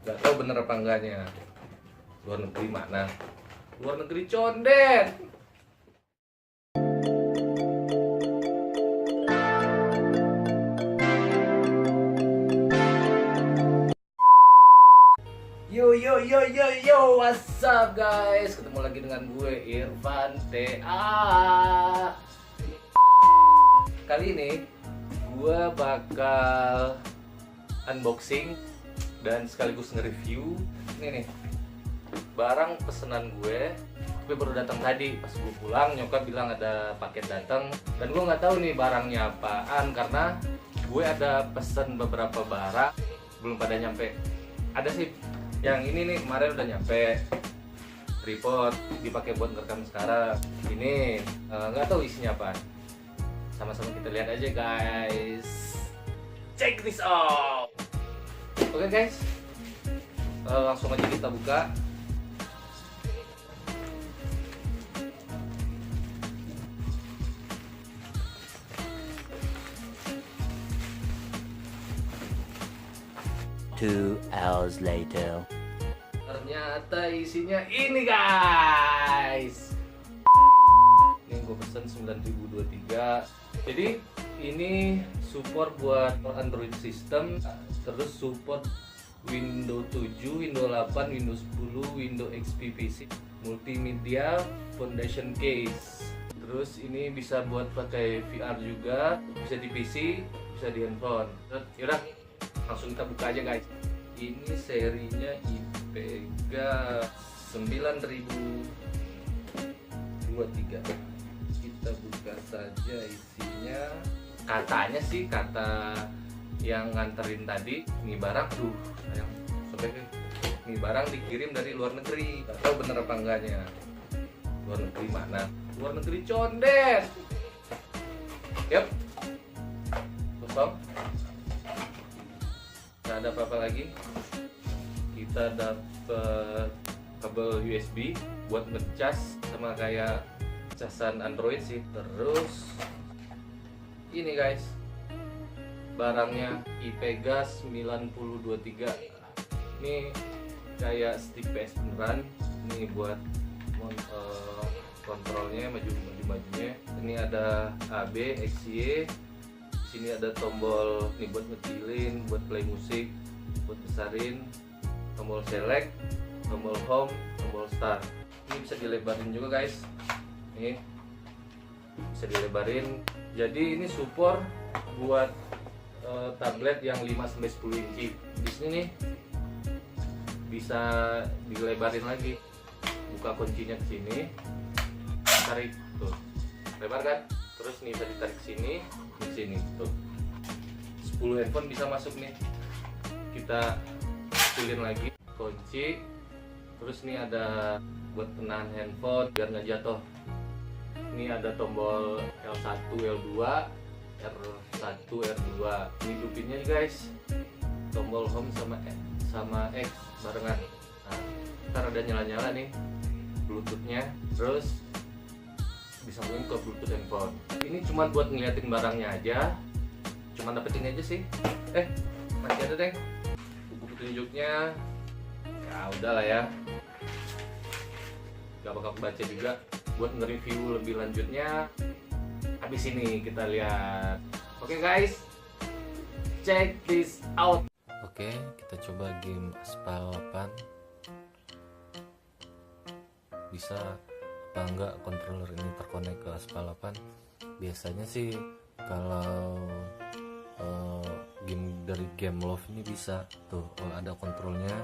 Gak tahu bener apa enggaknya. Luar negeri mana? Luar negeri condet. Yo yo yo yo yo, what's up guys? Ketemu lagi dengan gue Irfan TA. Kali ini gue bakal unboxing dan sekaligus nge-review ini nih barang pesanan gue. Gue baru datang tadi, pas gue pulang nyokap bilang ada paket datang dan gue nggak tahu nih barangnya apaan karena gue ada pesen beberapa barang belum pada nyampe. Ada sih yang ini nih kemarin udah nyampe, tripod dipakai buat ngerekam sekarang. Ini nggak tahu isinya apa. Sama-sama kita lihat aja guys. Check this out. Oke guys, langsung aja kita buka. Two hours later. Ternyata isinya ini guys. Ini gue pesen 9023. Jadi ini support buat Android system, terus support Windows 7, Windows 8, Windows 10, Windows XP PC, multimedia, foundation case. Terus ini bisa buat pakai VR juga, bisa di PC, bisa di handphone. Yaudah, langsung kita buka aja guys. Ini serinya IPEGA 9023. Kita buka saja isinya. Katanya sih, kata yang nganterin tadi, ini barang tuh sayang sobek, ini barang dikirim dari luar negeri. Gak tahu bener apa enggaknya. Luar negeri mana? Luar negeri condet. Yap, kosong. Nggak ada apa-apa lagi. Kita dapat kabel USB buat ngecas, sama kayak casan Android sih. Terus ini guys, barangnya IPEGA 9023. Ini kayak stick PS beneran. Ini buat kontrolnya, maju-majunya. Ini ada AB, XY. Sini ada tombol nih buat ngecilin, buat play musik, buat besarin, tombol select, tombol home, tombol start. Ini bisa dilebarin juga guys. Nih bisa dilebarin. Jadi ini support buat tablet yang 5-10 inci. Di sini nih bisa dilebarin lagi. Buka kuncinya ke sini, tarik tuh, lebar kan? Terus nih bisa ditarik sini, ke sini tuh. 10 handphone bisa masuk nih. Kita kecilin lagi kunci. Terus nih ada buat penahan handphone biar nggak jatuh. Ini ada tombol L1, L2, R1, R2. Ini hidupinnya guys. Tombol home sama X barengan. Nah, ntar ada nyala-nyala nih Bluetoothnya. Terus disambungin ke Bluetooth handphone. Ini cuma buat ngeliatin barangnya aja. Cuma dapet ini aja sih. Masih ada deh buku petunjuknya. Ya udahlah ya, gak bakal baca juga. Buat nge-review lebih lanjutnya habis ini kita lihat. Oke guys, check this out. Oke, kita coba game Aspal 8. Bisa apa enggak controller ini terkonek ke Aspal 8? Biasanya sih kalau game dari Game Love ini bisa tuh, ada kontrolnya.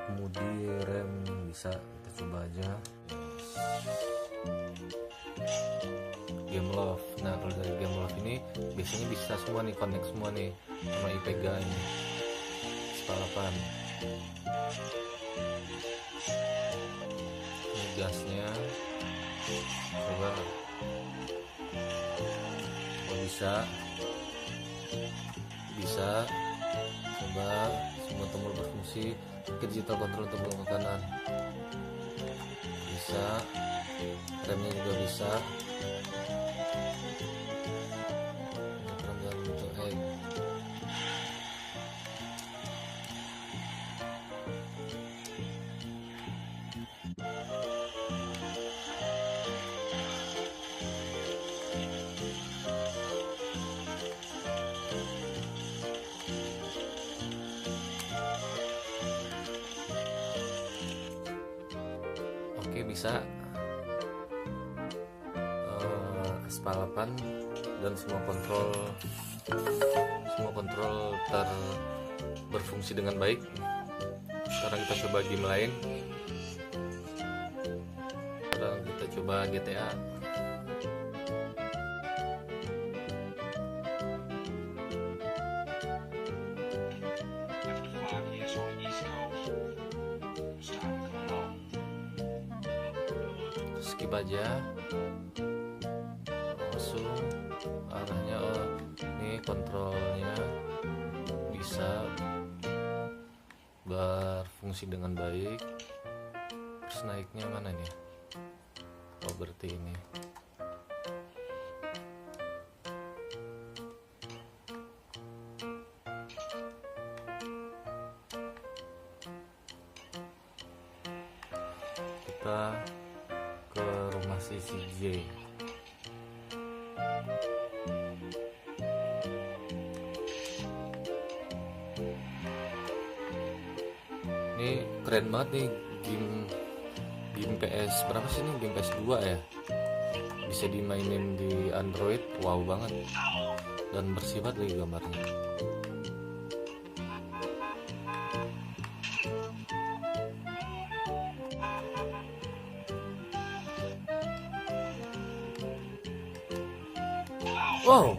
Kemudi RAM bisa, kita coba aja. Game Love. Nah, kalau dari Game Love ini biasanya bisa semua nih, connect semua nih sama IPEGA ini. Aspal 8. Ini gasnya. Coba. Oh, bisa. Coba semua tombol berfungsi. Ke digital control tombol ke kanan. Bisa. Remnya juga bisa. Oke, bisa aspal 8 dan semua kontrol berfungsi dengan baik. Sekarang kita coba game lain. Sekarang kita coba GTA. Skip aja, langsung arahnya. Ini kontrolnya bisa berfungsi dengan baik. Terus naiknya mana nih? Oh, berarti ini. Kita ke rumah si CJ. Ini keren banget nih game PS berapa sih nih? Game PS2 ya. Bisa dimainin di Android. Wow banget. Dan bersih banget lagi gambarnya. Wow.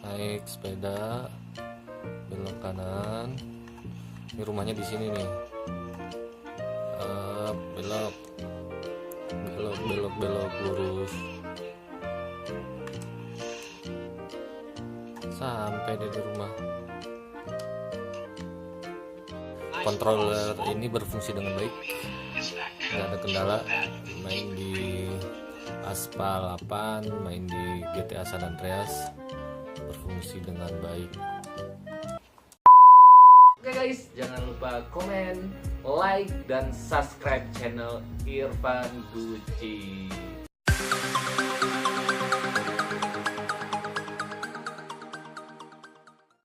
Naik sepeda, belok kanan. Ini rumahnya di sini nih. Belok lurus. Sampai di rumah. Controller ini berfungsi dengan baik, nggak ada kendala. Main di Aspal 8, main di GTA San Andreas, berfungsi dengan baik. Oke guys, jangan lupa komen, like, dan subscribe channel Irfan Gucci.